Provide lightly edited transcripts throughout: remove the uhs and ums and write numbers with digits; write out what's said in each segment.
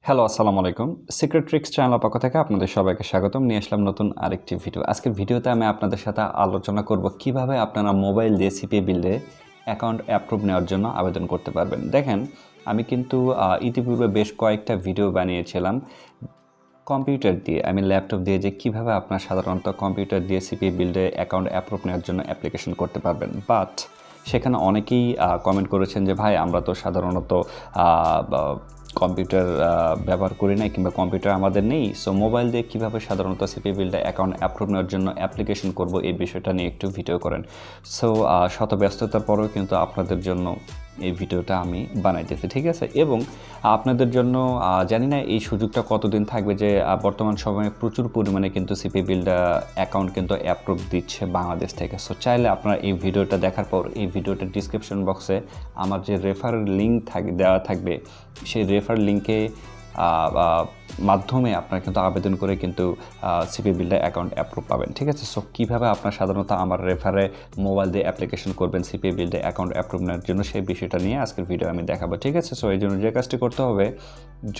Hello, আসসালামু আলাইকুম। Secret tricks চ্যানেলের পক্ষ থেকে আপনাদের সবাইকে স্বাগতম। নিয়ে আসলাম নতুন আরেকটি ভিডিও। আজকের ভিডিওতে আমি আপনাদের সাথে আলোচনা করব কিভাবে আপনারা মোবাইল দিয়ে CPABuild-এ অ্যাকাউন্ট অ্যাপ্রুভ নেওয়ার জন্য আবেদন করতে পারবেন। দেখেন, আমি কিন্তু ইতিপূর্বে বেশ কয়েকটা ভিডিও বানিয়েছিলাম কম্পিউটার দিয়ে, ল্যাপটপ দিয়ে যে কিভাবে আপনার সাধারণত কম্পিউটার দিয়ে CPABuild-এ অ্যাকাউন্ট অ্যাপ্রুভ নেওয়ার জন্য অ্যাপ্লিকেশন করতে পারবেন। বাট সেখানে অনেকেই কমেন্ট করেছেন যে ভাই, আমরা তো সাধারণত কম্পিউটার ব্যবহার করি নাই কিংবা কম্পিউটার আমাদের নেই, সো মোবাইল দিয়ে কীভাবে সাধারণত CPABuild-এ অ্যাকাউন্ট অ্যাপ্রুভ নেওয়ার জন্য অ্যাপ্লিকেশন করব, এই বিষয়টা নিয়ে একটু ভিডিও করেন। সো শত ব্যস্ততার পরেও কিন্তু আপনাদের জন্য এই ভিডিওটা আমি বানাইতেছি, ঠিক আছে? এবং আপনাদের জন্য জানি না এই সুযোগটা কতদিন থাকবে, যে বর্তমান সময়ে প্রচুর পরিমাণে কিন্তু CPABuild অ্যাকাউন্ট কিন্তু অ্যাপ্রুভ দিচ্ছে বাংলাদেশ থেকে। সো চাইলে আপনারা এই ভিডিওটা দেখার পর এই ভিডিওটার ডিসক্রিপশন বক্সে আমার যে রেফারেল লিঙ্ক দেওয়া থাকবে, সেই রেফার লিঙ্কে মাধ্যমে আপনারা কিন্তু আবেদন করে কিন্তু CPABuild অ্যাকাউন্ট অ্যাপ্রুভ পাবেন, ঠিক আছে? সো কীভাবে আপনার সাধারণত আমার রেফারে মোবাইল দিয়ে অ্যাপ্লিকেশন করবেন CPABuild অ্যাকাউন্ট অ্যাপ্রুভ নেওয়ার জন্য, সেই বিষয়টা নিয়ে আজকের ভিডিও আমি দেখাবো, ঠিক আছে? সো এই জন্য যে কাজটি করতে হবে,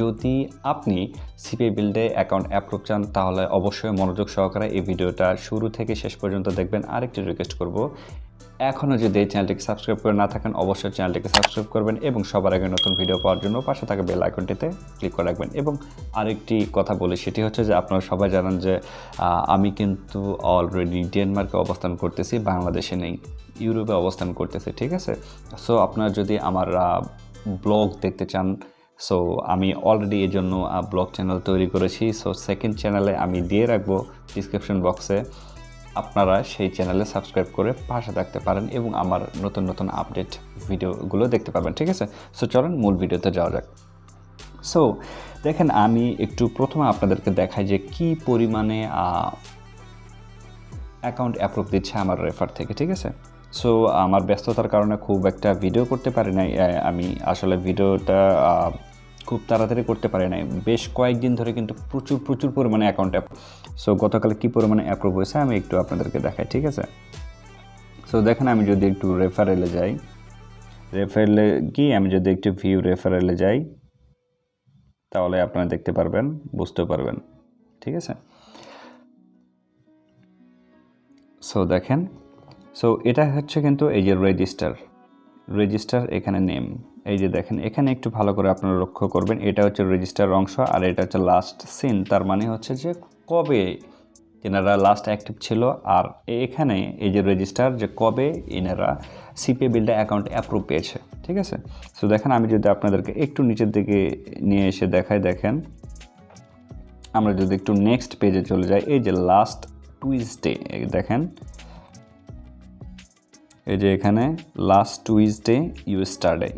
যদি আপনি CPABuild অ্যাকাউন্ট অ্যাপ্রুভ চান তাহলে অবশ্যই মনোযোগ সহকারে এই ভিডিওটা শুরু থেকে শেষ পর্যন্ত দেখবেন। আরেকটি রিকোয়েস্ট করব, এখনও যদি এই চ্যানেলটিকে সাবস্ক্রাইব করে না থাকেন অবশ্যই চ্যানেলটিকে সাবস্ক্রাইব করবেন এবং সবার আগে নতুন ভিডিও পাওয়ার জন্য পাশে থাকা বেল আইকনটিতে ক্লিক করে রাখবেন। এবং আরেকটি কথা বলি, সেটি হচ্ছে যে আপনারা সবাই জানেন যে আমি কিন্তু অলরেডি ডেনমার্কে অবস্থান করতেছি, বাংলাদেশে নেই, ইউরোপে অবস্থান করতেছি, ঠিক আছে? সো আপনারা যদি আমার ব্লগ দেখতে চান, সো আমি অলরেডি এর জন্য ব্লগ চ্যানেল তৈরি করেছি। সো সেকেন্ড চ্যানেলে আমি দিয়ে রাখবো ডিসক্রিপশন বক্সে, আপনারা সেই চ্যানেলে সাবস্ক্রাইব করে পাশে থাকতে পারেন এবং আমার নতুন নতুন আপডেট ভিডিওগুলো দেখতে পাবেন, ঠিক আছে? সো চলুন মূল ভিডিওতে যাওয়া যাক। সো দেখেন, আমি একটু প্রথমে আপনাদেরকে দেখাই যে কি পরিমাণে অ্যাকাউন্ট অ্যাপ্রুভ দিচ্ছে আমার রেফার থেকে, ঠিক আছে? সো আমার ব্যস্ততার কারণে খুব একটা ভিডিও করতে পারি নাই, আমি আসলে ভিডিওটা খুব তাড়াতাড়ি করতে পারি নাই, বেশ কয়েকদিন ধরে কিন্তু প্রচুর পরিমাণে অ্যাকাউন্ট অ্যাপ্রুভ। সো গতকালে কী পরিমাণে অ্যাপ্রুভ হয়েছে আমি একটু আপনাদেরকে দেখাই, ঠিক আছে? সো দেখেন, আমি যদি একটু রেফারেলে যাই, রেফারেলে গিয়ে আমি যদি একটু ভিউ রেফারেলে যাই তাহলে আপনারা দেখতে পারবেন, বুঝতে পারবেন, ঠিক আছে? সো দেখেন, সো এটা হচ্ছে কিন্তু এই যে রেজিস্টার এখানে নেম, এই যে দেখেন এখানে একটু ভালো করে আপনারা লক্ষ্য করবেন, এটা হচ্ছে রেজিস্টার অংশ আর এটা হচ্ছে লাস্ট সিন, তার মানে হচ্ছে যে কবে এনারা লাস্ট অ্যাক্টিভ ছিল, আর এখানে এই যে রেজিস্টার, যে কবে এনারা CPABuild অ্যাকাউন্ট অ্যাপ্রুভ পেয়েছে, ঠিক আছে? সো দেখেন, আমি যদি আপনাদেরকে একটু নিচের দিকে নিয়ে এসে দেখাই, দেখেন আমরা যদি একটু নেক্সট পেজে চলে যাই, এই যে লাস্ট টুইসডে, দেখেন এই যে এখানে লাস্ট টুইসডে ইউস্টারডে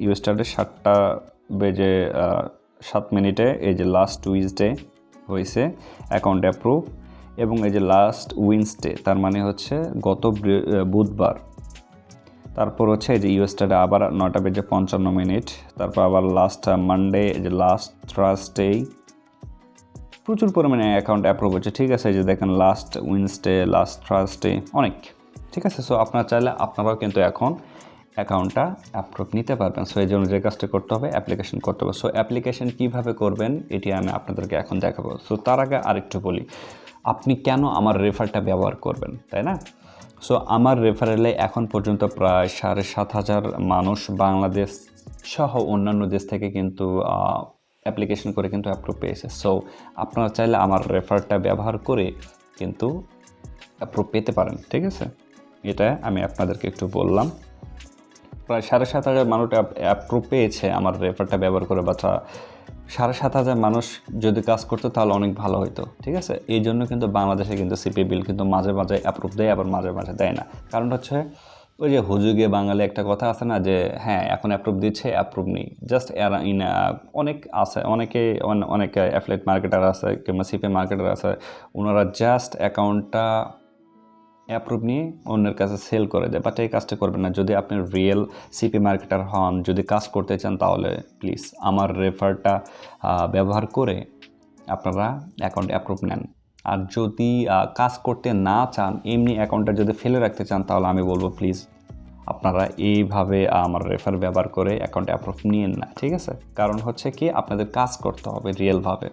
7:07 এই যে লাস্ট টুইসডে হয়েছে অ্যাকাউন্ট অ্যাপ্রুভ, এবং এই যে লাস্ট উইনসডে তার মানে হচ্ছে গত বুধবার, তারপর হচ্ছে এই যে ইউস্টারডে আবার 9:55, তারপর আবার লাস্ট মানডে, এই যে লাস্ট থার্সডে, প্রচুর পরিমাণে অ্যাকাউন্ট অ্যাপ্রুভ হচ্ছে, ঠিক আছে? এই যে দেখেন লাস্ট উইনসডে, লাস্ট থার্সডে, অনেক, ঠিক আছে? সো আপনারা চাইলে আপনারাও কিন্তু এখন অ্যাকাউন্টটা অ্যাপ্রুভ নিতে পারবেন। সো এই জন্য যে কাজটা করতে হবে, অ্যাপ্লিকেশন করতে হবে। সো অ্যাপ্লিকেশন কীভাবে করবেন এটি আমি আপনাদেরকে এখন দেখাবো। সো তার আগে আরেকটু বলি, আপনি কেন আমার রেফারটা ব্যবহার করবেন, তাই না? সো আমার রেফারেলে এখন পর্যন্ত প্রায় 7,500 মানুষ বাংলাদেশ সহ অন্যান্য দেশ থেকে কিন্তু অ্যাপ্লিকেশন করে কিন্তু অ্যাপ্রুভ পেয়েছে। সো আপনারা চাইলে আমার রেফারটা ব্যবহার করে কিন্তু অ্যাপ্রুভ পেতে পারেন, ঠিক আছে? এটা আমি আপনাদেরকে একটু বললাম, প্রায় 7,500 মানুষ অ্যাপ্রুভ পেয়েছে আমার রেফারটা ব্যবহার করে। বাচ্চা 7,500 মানুষ যদি কাজ করতো তাহলে অনেক ভালো হতো, ঠিক আছে? এই জন্য কিন্তু বাংলাদেশে কিন্তু CPABuild কিন্তু মাঝে মাঝে অ্যাপ্রুভ দেয়, আবার মাঝে মাঝে দেয় না। কারণ হচ্ছে ওই যে হুজুগে বাঙালি একটা কথা আছে না, যে হ্যাঁ এখন অ্যাপ্রুভ দিচ্ছে, অ্যাপ্রুভ নেই, জাস্ট অনেক আছে, অনেক অ্যাফিলিয়েট মার্কেটার আছে কিংবা CPA মার্কেটার আছে, ওনারা জাস্ট অ্যাকাউন্টটা অ্যাপ্রুভ নিয়ে অন্যের কাছে সেল করে দেয়। বাট এই কাজটা করবেন না। যদি আপনি রিয়েল CPA মার্কেটার হন, যদি কাজ করতে চান, তাহলে প্লিজ আমার রেফারটা ব্যবহার করে আপনারা অ্যাকাউন্ট অ্যাপ্রুভ নেন। আর যদি কাজ করতে না চান, এমনি অ্যাকাউন্টটা যদি ফেলে রাখতে চান, তাহলে আমি বলবো প্লিজ আপনারা এইভাবে আমার রেফার ব্যবহার করে অ্যাকাউন্ট অ্যাপ্রুভ নিয়েন না, ঠিক আছে? কারণ হচ্ছে কি আপনাদের কাজ করতে হবে রিয়েলভাবে,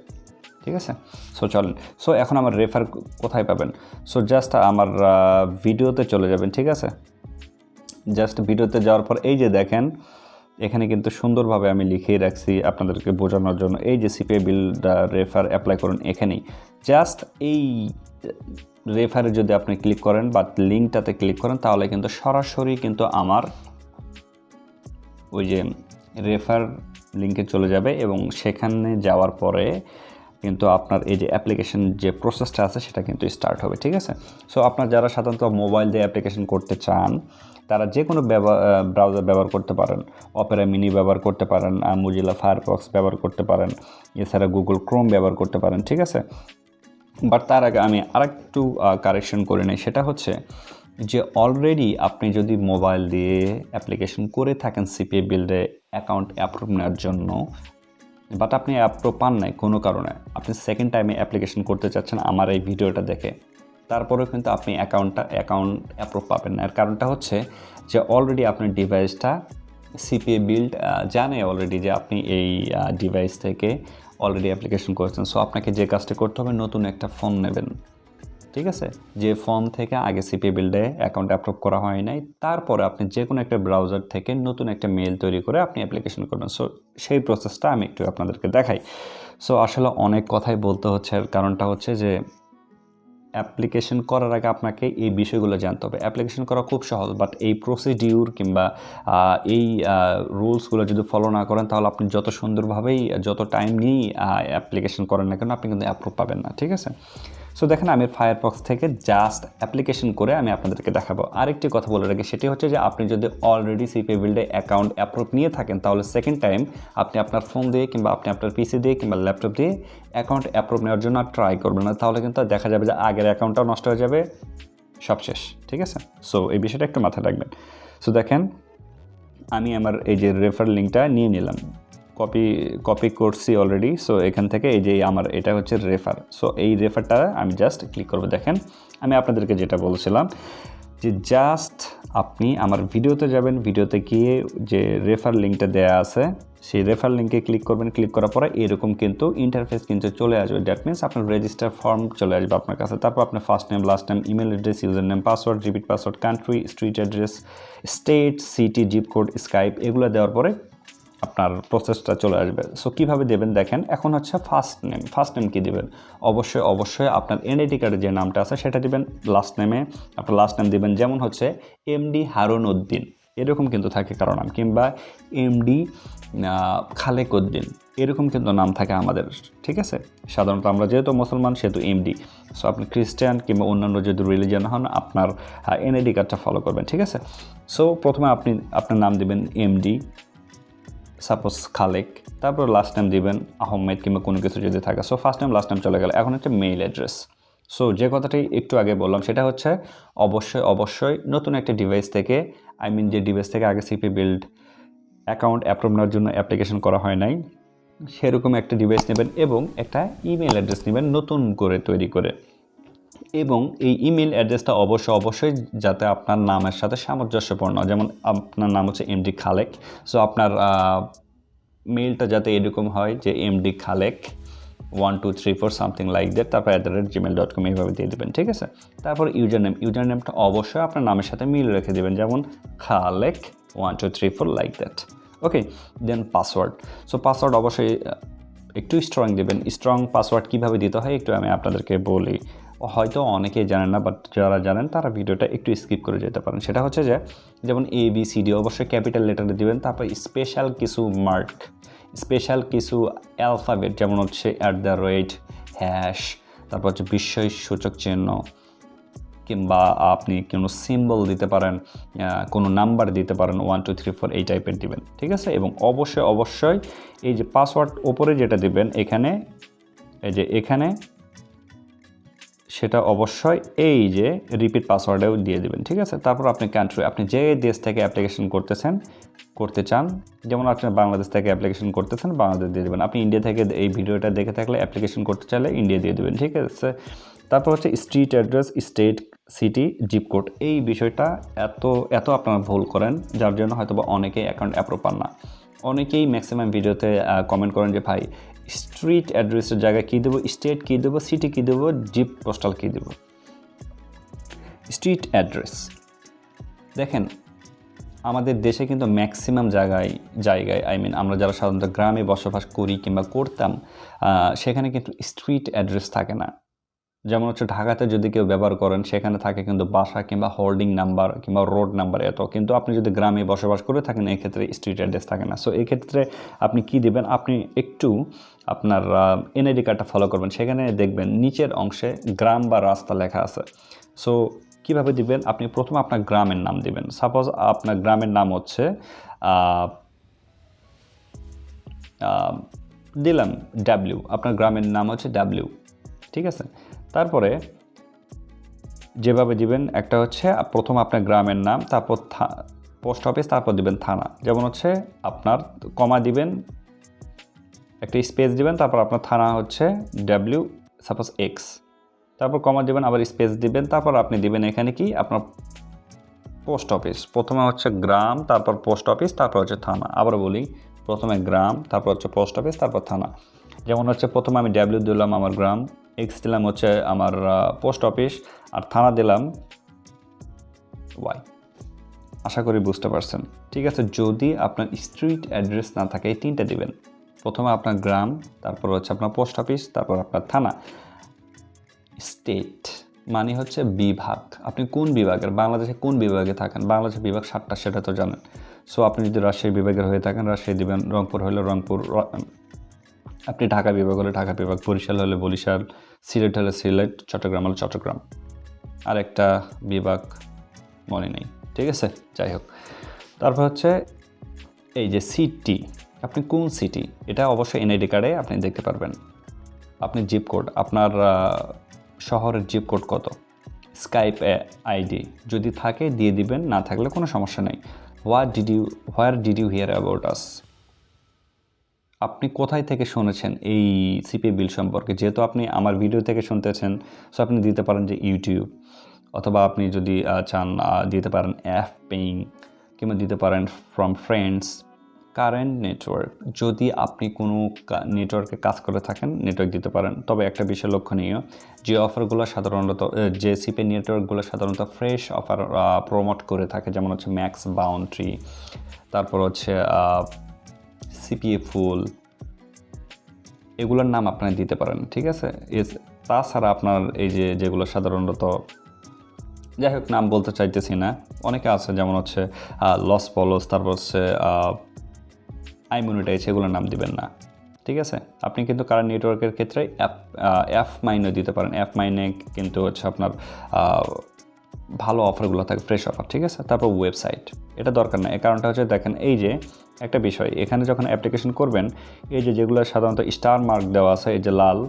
ঠিক আছে? সো চলেন, সো এখন আমার রেফার কোথায় পাবেন? সো জাস্ট আমার ভিডিওতে চলে যাবেন, ঠিক আছে? জাস্ট ভিডিওতে যাওয়ার পর এই যে দেখেন এখানে কিন্তু সুন্দরভাবে আমি লিখিয়ে রাখছি আপনাদেরকে বোঝানোর জন্য, এই যে CPABuild রেফার অ্যাপ্লাই করুন এখানেই। জাস্ট এই রেফারে যদি আপনি ক্লিক করেন বা লিঙ্কটাতে ক্লিক করেন তাহলে কিন্তু সরাসরি কিন্তু আমার ওই যে রেফার লিঙ্কে চলে যাবে এবং সেখানে যাওয়ার পরে কিন্তু আপনার এই যে অ্যাপ্লিকেশন যে প্রসেসটা আছে সেটা কিন্তু স্টার্ট হবে, ঠিক আছে? সো আপনার যারা সাধারণত মোবাইল দিয়ে অ্যাপ্লিকেশন করতে চান তারা যে কোনো ব্রাউজার ব্যবহার করতে পারেন, অপেরা মিনি ব্যবহার করতে পারেন, মোজিলা ফায়ারফক্স ব্যবহার করতে পারেন, এছাড়া গুগল ক্রোম ব্যবহার করতে পারেন, ঠিক আছে? বাট তার আগে আমি আরেকটু কারেকশন করে নিই, সেটা হচ্ছে যে অলরেডি আপনি যদি মোবাইল দিয়ে অ্যাপ্লিকেশন করে থাকেন CPABuild অ্যাকাউন্ট অ্যাপ্রুভ নেওয়ার জন্য, বাট আপনি অ্যাপ্রুভ পান নাই কোনো কারণে, আপনি সেকেন্ড টাইমে অ্যাপ্লিকেশন করতে চাচ্ছেন আমার এই ভিডিওটা দেখে, তারপরেও কিন্তু আপনি অ্যাকাউন্ট অ্যাপ্রুভ পাবেন না। এর কারণটা হচ্ছে যে অলরেডি আপনার ডিভাইসটা CPABuild জানে অলরেডি যে আপনি এই ডিভাইস থেকে অলরেডি অ্যাপ্লিকেশন করেছেন। সো আপনাকে যে কাজটা করতে হবে, নতুন একটা ফোন নেবেন, ঠিক আছে? যে ফোন থেকে আগে CPABuild অ্যাকাউন্ট অ্যাপ্রুভ করা হয় নাই, তারপরে আপনি যে কোনো একটা ব্রাউজার থেকে নতুন একটা মেইল তৈরি করে আপনি অ্যাপ্লিকেশন করবেন। সো সেই প্রসেসটা আমি একটু আপনাদেরকে দেখাই। সো আসলে অনেক কথাই বলতে হচ্ছে, এর কারণটা হচ্ছে যে অ্যাপ্লিকেশন করার আগে আপনাকে এই বিষয়গুলো জানতে হবে। অ্যাপ্লিকেশন করা খুব সহজ, বাট এই প্রসিডিউর কিংবা এই রুলসগুলো যদি ফলো না করেন তাহলে আপনি যত সুন্দরভাবেই যত টাইম নিয়েই অ্যাপ্লিকেশন করেন না কেন আপনি কিন্তু অ্যাপ্রুভ পাবেন না, ঠিক আছে? সো দেখেন আমি ফায়ারফক্স থেকে জাস্ট অ্যাপ্লিকেশন করে আমি আপনাদেরকে দেখাবো। আরেকটি কথা বলে রাখি, সেটি হচ্ছে যে আপনি যদি অলরেডি CPABuild অ্যাকাউন্ট অ্যাপ্রুভ নিয়ে থাকেন তাহলে সেকেন্ড টাইম আপনি আপনার ফোন দিয়ে কিংবা আপনি আপনার পিসি দিয়ে কিংবা ল্যাপটপ দিয়ে অ্যাকাউন্ট অ্যাপ্রুভ নেওয়ার জন্য ট্রাই করবেন না, তাহলে কিন্তু দেখা যাবে যে আগের অ্যাকাউন্টটাও নষ্ট হয়ে যাবে, সব শেষ, ঠিক আছে? সো এই বিষয়টা একটু মাথায় রাখবেন। সো দেখেন আমি আমার এই যে রেফার লিঙ্কটা নিয়ে নিলাম, কপি করছি অলরেডি। সো এখান থেকে এই যে আমার এটা হচ্ছে রেফার। সো এই রেফারটা আমি জাস্ট ক্লিক করব। দেখেন আমি আপনাদেরকে যেটা বলছিলাম যে জাস্ট আপনি আমার ভিডিওতে যাবেন, ভিডিওতে গিয়ে যে রেফার লিঙ্কটা দেওয়া আছে সেই রেফার লিঙ্কে ক্লিক করবেন। ক্লিক করার পরে এরকম কিন্তু ইন্টারফেস কিন্তু চলে আসবে। দ্যাট মিনস আপনার রেজিস্টার ফর্ম চলে আসবে আপনার কাছে। তারপর আপনার first name, last name, email address, user name, password, repeat password, country, street address, state, city, zip code, Skype, এগুলো দেওয়ার পরে আপনার প্রসেসটা চলে আসবে। সো কীভাবে দেবেন দেখেন, এখন হচ্ছে ফার্স্ট নেম কী দেবেন, অবশ্যই আপনার এনআইডি কার্ডে যে নামটা আছে সেটা দিবেন। লাস্ট নেমে আপনার লাস্ট নেম দিবেন, যেমন হচ্ছে MD হারুন উদ্দিন, এরকম কিন্তু থাকে কারো নাম, কিংবা MD খালেক উদ্দিন, এরকম কিন্তু নাম থাকে আমাদের, ঠিক আছে? সাধারণত আমরা যেহেতু মুসলমান সেহেতু MD। সো আপনি খ্রিস্টান কিংবা অন্যান্য যদি রিলিজিয়ান হন আপনার এনআইডি কার্ডটা ফলো করবেন, ঠিক আছে? সো প্রথমে আপনি আপনার নাম দিবেন MD, সাপোজ খালেক, তারপর লাস্ট নেম দিবেন আহমেদ কিংবা কোনো কিছু যদি থাকে। So first name last name চলে গেল। এখন হচ্ছে মেইল অ্যাড্রেস। সো যে কথাটি একটু আগে বললাম সেটা হচ্ছে অবশ্যই নতুন একটা ডিভাইস থেকে, যে ডিভাইস থেকে আগে CPABuild অ্যাকাউন্ট অ্যাপ্রুভ নেওয়ার জন্য অ্যাপ্লিকেশন করা হয় নাই সেরকম একটা ডিভাইস নেবেন এবং একটা ইমেল অ্যাড্রেস নেবেন নতুন করে তৈরি করে, এবং এই ইমেল অ্যাড্রেসটা অবশ্যই যাতে আপনার নামের সাথে সামঞ্জস্যপূর্ণ। যেমন আপনার নাম হচ্ছে MD খালেক, সো আপনার মেইলটা যাতে এরকম হয় যে MD Khalek 1234 something like that, তারপর @gmail.com এইভাবে দিয়ে দেবেন, ঠিক আছে? তারপর ইউজার নেমটা অবশ্যই আপনার নামের সাথে মিল রেখে দেবেন, যেমন Khalek 1234 like that. Okay, then password. So password অবশ্যই একটু স্ট্রং দেবেন। স্ট্রং পাসওয়ার্ড কীভাবে দিতে হয় একটু আমি আপনাদেরকে বলি, হয়তো অনেকেই জানেন না, বাট যারা জানেন তারা ভিডিওটা একটু স্কিপ করে যেতে পারেন। সেটা হচ্ছে যে যেমন ABCD অবশ্যই ক্যাপিটাল লেটারে দিবেন, তারপর স্পেশাল কিছু অ্যালফাবেট, যেমন হচ্ছে #, তারপর হচ্ছে বিস্ময় সূচক চিহ্ন, কিংবা আপনি কোনো সিম্বল দিতে পারেন, কোনো নাম্বার দিতে পারেন, 1 2 3 4 এই টাইপের দিবেন, ঠিক আছে? এবং অবশ্যই এই যে পাসওয়ার্ড ওপরে যেটা দিবেন এখানে সেটা অবশ্যই এই যে রিপিট পাসওয়ার্ডেও দিয়ে দেবেন, ঠিক আছে? তারপর আপনি কান্ট্রি, আপনি যে দেশ থেকে অ্যাপ্লিকেশন করতে চান, যেমন আপনি বাংলাদেশ থেকে অ্যাপ্লিকেশন করতেছেন বাংলাদেশ দিয়ে দেবেন। আপনি ইন্ডিয়া থেকে এই ভিডিওটা দেখে থাকলে অ্যাপ্লিকেশন করতে চাইলে ইন্ডিয়া দিয়ে দেবেন, ঠিক আছে? তারপর হচ্ছে street address, state, city, zip code, এই বিষয়টা এত আপনারা ভুল করেন, যার জন্য হয়তো বা অনেকেই অ্যাকাউন্ট অ্যাপ্রুভ পান না। অনেকেই ম্যাক্সিমাম ভিডিওতে কমেন্ট করেন যে ভাই স্ট্রিট অ্যাড্রেসের জায়গায় কী দেবো, স্টেট কী দেবো, সিটি কী দেবো, জিপ পোস্টাল কী দেবো। স্ট্রিট অ্যাড্রেস দেখেন, আমাদের দেশে কিন্তু ম্যাক্সিমাম জায়গায় আমরা যারা সাধারণত গ্রামে বসবাস করি কিংবা করতাম, সেখানে কিন্তু স্ট্রিট অ্যাড্রেস থাকে না। যেমন হচ্ছে ঢাকাতে যদি কেউ ব্যবহার করেন, সেখানে থাকে কিন্তু বাসা কিংবা হোল্ডিং নাম্বার কিংবা রোড নাম্বার এত। কিন্তু আপনি যদি গ্রামে বসবাস করে থাকেন, এক্ষেত্রে স্ট্রিট অ্যাড্রেস থাকে না। সো এই ক্ষেত্রে আপনি কি দিবেন, আপনি একটু আপনার এনআইডি কার্ডটা ফলো করবেন, সেখানে দেখবেন নিচের অংশে গ্রাম বা রাস্তা লেখা আছে। সো কীভাবে দিবেন, আপনি প্রথমে আপনার গ্রামের নাম দিবেন। সাপোজ আপনার গ্রামের নাম হচ্ছে দিলাম ডাব্লিউ, আপনার গ্রামের নাম হচ্ছে ডাব্লিউ, ঠিক আছে। তারপরে যেভাবে দিবেন, একটা হচ্ছে প্রথম আপনার গ্রামের নাম, তারপর পোস্ট অফিস, তারপর দিবেন থানা। যেমন হচ্ছে আপনার কমা দিবেন, একটা স্পেস দিবেন, তারপর আপনার থানা হচ্ছে ডাব্লিউ সাপোজ এক্স, তারপর কমা দিবেন, আবার স্পেস দিবেন, তারপর আপনি দিবেন এখানে কি আপনার পোস্ট অফিস। প্রথমে হচ্ছে গ্রাম, তারপর পোস্ট অফিস, তারপর হচ্ছে থানা। আবার বলি, প্রথমে গ্রাম, তারপর হচ্ছে পোস্ট অফিস, তারপর থানা। যেমন হচ্ছে প্রথমে আমি ডাব্লিউ দিলাম আমার গ্রাম, এক্স দিলাম হচ্ছে আমার পোস্ট অফিস, আর থানা দিলাম ওয়াই। আশা করি বুঝতে পারছেন, ঠিক আছে। যদি আপনার স্ট্রিট অ্যাড্রেস না থাকে, এই তিনটা দিবেন। প্রথমে আপনার গ্রাম, তারপর হচ্ছে আপনার পোস্ট অফিস, তারপর আপনার থানা। স্টেট মানে হচ্ছে বিভাগ, আপনি কোন বিভাগের, বাংলাদেশে কোন বিভাগে থাকেন। বাংলাদেশের বিভাগ 7টা, সেটা তো জানেন। সো আপনি যদি রাজশাহী বিভাগের হয়ে থাকেন, রাজশাহী দিবেন, রংপুর হলে রংপুর, আপনি ঢাকা বিভাগ হলে ঢাকা বিভাগ, বরিশাল হলে বরিশাল, সিলেট হলে সিলেট, চট্টগ্রাম হলে চট্টগ্রাম। আর একটা বিভাগ মনে নেই, ঠিক আছে, যাই হোক। তারপর হচ্ছে এই যে সিটি, আপনি কোন সিটি, এটা অবশ্যই এনআইডি কার্ডে আপনি দেখতে পারবেন। আপনি জিপ কোড, আপনার শহরের জিপ কোড কত, স্কাইপ আইডি যদি থাকে দিয়ে দিবেন, না থাকলে কোনো সমস্যা নেই। Where did you hear about us, আপনি কোথায় থেকে শুনেছেন এই সিপিএ বিল সম্পর্কে। যেহেতু আপনি আমার ভিডিও থেকে শুনতেছেন, সো আপনি দিতে পারেন যে ইউটিউব, অথবা আপনি যদি চান দিতে পারেন অ্যাপ পেইং, কিংবা দিতে পারেন ফ্রম ফ্রেন্ডস। কারেন্ট নেটওয়ার্ক, যদি আপনি কোনো নেটওয়ার্কে কাজ করে থাকেন, নেটওয়ার্ক দিতে পারেন। তবে একটা বিষয় লক্ষণীয়, যে অফারগুলো সাধারণত, যে সিপি নেটওয়ার্কগুলো সাধারণত ফ্রেশ অফার প্রমোট করে থাকে, যেমন হচ্ছে ম্যাক্স বাউন্ডারি, তারপর হচ্ছে সিপিএ ফুল, এগুলোর নাম আপনারা দিতে পারেন, ঠিক আছে। তাছাড়া আপনার এই যেগুলো সাধারণত, যাই হোক নাম বলতে চাইতেছি না, অনেকে আছে, যেমন হচ্ছে লস পলস, তারপর হচ্ছে আইমনিটাইজ, এগুলোর নাম দিবেন না, ঠিক আছে। আপনি কিন্তু কারেন্ট নেটওয়ার্কের ক্ষেত্রে অ্যাপ মাইনে দিতে পারেন। অ্যাপ মাইনে কিন্তু হচ্ছে আপনার ভালো অফারগুলো থাকে, ফ্রেশ অফার, ঠিক আছে। তারপর ওয়েবসাইট, এটা দরকার না। এই কারণটা হচ্ছে দেখেন, এই যে একটা বিষয়, এখানে যখন অ্যাপ্লিকেশন করবেন, এই যেগুলো সাধারণত স্টার মার্ক দেওয়া আছে, এই যে লাল,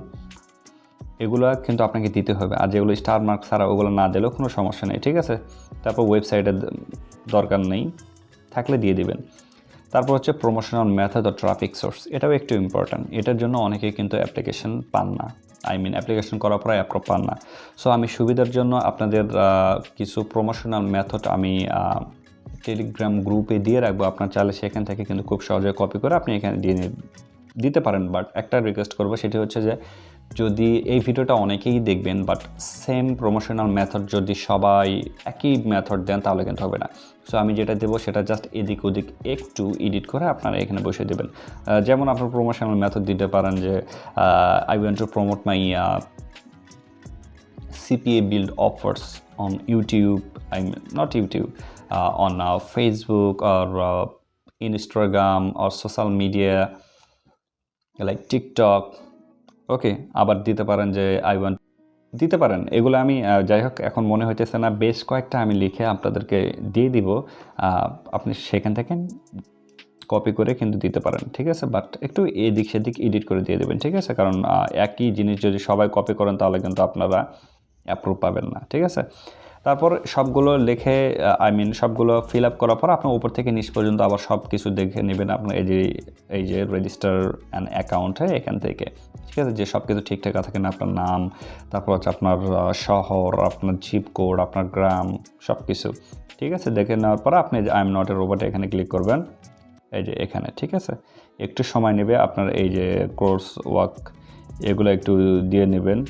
এগুলো কিন্তু আপনাকে দিতে হবে। আর যেগুলো স্টার মার্ক ছাড়া, ওগুলো না দিলেও কোনো সমস্যা নেই, ঠিক আছে। তারপর ওয়েবসাইটের দরকার নেই, থাকলে দিয়ে দিবেন। তারপর হচ্ছে প্রমোশনাল মেথড ও ট্রাফিক সোর্স, এটাও একটু ইম্পর্ট্যান্ট। এটার জন্য অনেকেই কিন্তু অ্যাপ্লিকেশন পান না, অ্যাপ্লিকেশন করার পরে অ্যাপ্রুভ পান না। সো আমি সুবিধার জন্য আপনাদের কিছু প্রমোশনাল মেথড আমি টেলিগ্রাম গ্রুপে দিয়ে রাখবো। আপনার চাইলে সেখান থেকে কিন্তু খুব সহজে কপি করে আপনি এখানে দিতে পারেন। বাট একটা রিকোয়েস্ট করবো, সেটি হচ্ছে যে যদি এই ভিডিওটা অনেকেই দেখবেন, বাট সেম প্রমোশনাল মেথড যদি সবাই একই মেথড দেন, তাহলে কিন্তু হবে না। সো আমি যেটা দেবো, সেটা জাস্ট এদিক ওদিক একটু এডিট করে আপনারা এখানে বসে দেবেন। যেমন আপনার প্রমোশনাল মেথড দিতে পারেন যে I want to promote my CPABuild offers on YouTube, not YouTube, on Facebook or Instagram or social media like TikTok. ওকে, আবার দিতে পারেন যে আই ওয়ান্ট, দিতে পারেন। এগুলো আমি যাই হোক এখন মনে হইতেছে না, বেশ কয়েকটা আমি লিখে আপনাদেরকে দিয়ে দিব, আপনি সেখান থেকে কপি করে কিন্তু দিতে পারেন, ঠিক আছে। বাট একটু এদিক সেদিক এডিট করে দিয়ে দেবেন, ঠিক আছে। কারণ একই জিনিস যদি সবাই কপি করেন, তাহলে কিন্তু আপনারা অ্যাপ্রুভ পাবেন না, ঠিক আছে। তারপর সবগুলো লিখে সবগুলো ফিল আপ করার পর আপনার উপর থেকে নিচ পর্যন্ত আবার সব কিছু দেখে নেবেন আপনার এই যে রেজিস্টার অ্যান অ্যাকাউন্টে এখান থেকে, ঠিক আছে, যে সব কিছু ঠিকঠাক থাকে না, আপনার নাম, তারপর হচ্ছে আপনার শহর, আপনার জিপ কোড, আপনার গ্রাম, সব কিছু ঠিক আছে দেখে নেওয়ার পর আপনি I am not a robot এখানে ক্লিক করবেন, এই যে এখানে, ঠিক আছে। একটু সময় নেবে আপনার এই যে কোর্স ওয়ার্ক এগুলো একটু দিয়ে নেবেন,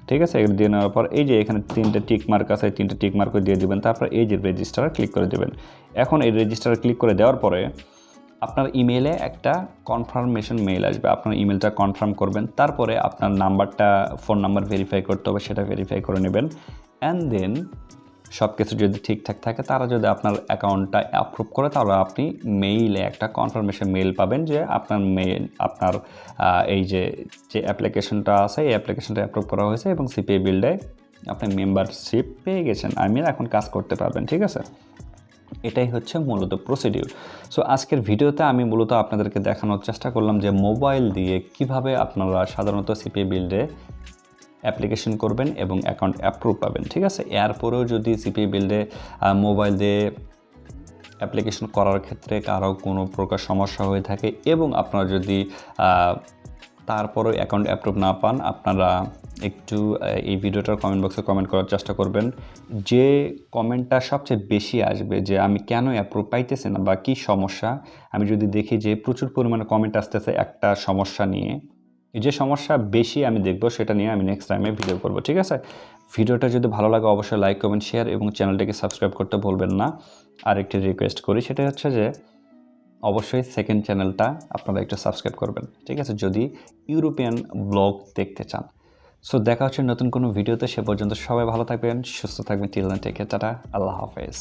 ঠিক আছে। এগুলো দিয়ে নেওয়ার পর এই যে এখানে 3টে টিক মার্ক আছে, 3টে টিক মার্কও দিয়ে দেবেন। তারপর এই যে রেজিস্টারে ক্লিক করে দেবেন। এখন এই রেজিস্টারে ক্লিক করে দেওয়ার পরে আপনার ইমেলে একটা কনফার্মেশন মেইল আসবে, আপনার ইমেলটা কনফার্ম করবেন। তারপরে আপনার নাম্বারটা, ফোন নাম্বার ভেরিফাই করতে হবে, সেটা ভেরিফাই করে নেবেন। অ্যান্ড দেন সব কিছু যদি ঠিকঠাক থাকে, তারা যদি আপনার অ্যাকাউন্টটা অ্যাপ্রুভ করে, তাহলে আপনি মেইলে একটা কনফার্মেশন মেইল পাবেন যে আপনার এই যে অ্যাপ্লিকেশনটা আছে এই অ্যাপ্লিকেশনটা অ্যাপ্রুভ করা হয়েছে এবং সিপিআই বিল্ডে আপনি মেম্বারশিপ পেয়ে গেছেন, এখন কাজ করতে পারবেন, ঠিক আছে। এটাই হচ্ছে মূলত প্রসিডিউর। সো আজকের ভিডিওতে আমি মূলত আপনাদেরকে দেখানোর চেষ্টা করলাম যে মোবাইল দিয়ে কিভাবে আপনারা সাধারণত সিপিআই বিল্ডে অ্যাপ্লিকেশন করবেন এবং অ্যাকাউন্ট অ্যাপ্রুভ পাবেন, ঠিক আছে। এরপরেও যদি সিপিআই বিল্ডে মোবাইল দিয়ে অ্যাপ্লিকেশন করার ক্ষেত্রে কারো কোনো প্রকার সমস্যা হয়ে থাকে এবং আপনারা যদি তারপরেও অ্যাকাউন্ট অ্যাপ্রুভ না পান, আপনারা একটু এই ভিডিওটার কমেন্ট বক্সে কমেন্ট করার চেষ্টা করবেন। যে কমেন্টটা সবচেয়ে বেশি আসবে যে আমি কেন অ্যাপ্রুভ পাইতেছি না বা কী সমস্যা, আমি যদি দেখি যে প্রচুর পরিমাণে কমেন্ট আসতেছে একটা সমস্যা নিয়ে, যে সমস্যা বেশি আমি দেখব সেটা নিয়ে আমি নেক্সট টাইমে ভিডিও করব, ঠিক আছে। ভিডিওটা যদি ভালো লাগে অবশ্যই লাইক, কমেন্ট, শেয়ার এবং চ্যানেলটাকে সাবস্ক্রাইব করতে ভুলবেন না। আর একটি রিকোয়েস্ট করি, সেটা হচ্ছে যে অবশ্যই সেকেন্ড চ্যানেলটা আপনারা একটু সাবস্ক্রাইব করবেন, ঠিক আছে, যদি ইউরোপিয়ান ব্লগ দেখতে চান। সো দেখা হচ্ছে নতুন কোনো ভিডিওতে, সে পর্যন্ত সবাই ভালো থাকবেন, সুস্থ থাকবেন, till then take care, tata, Allah হাফেজ।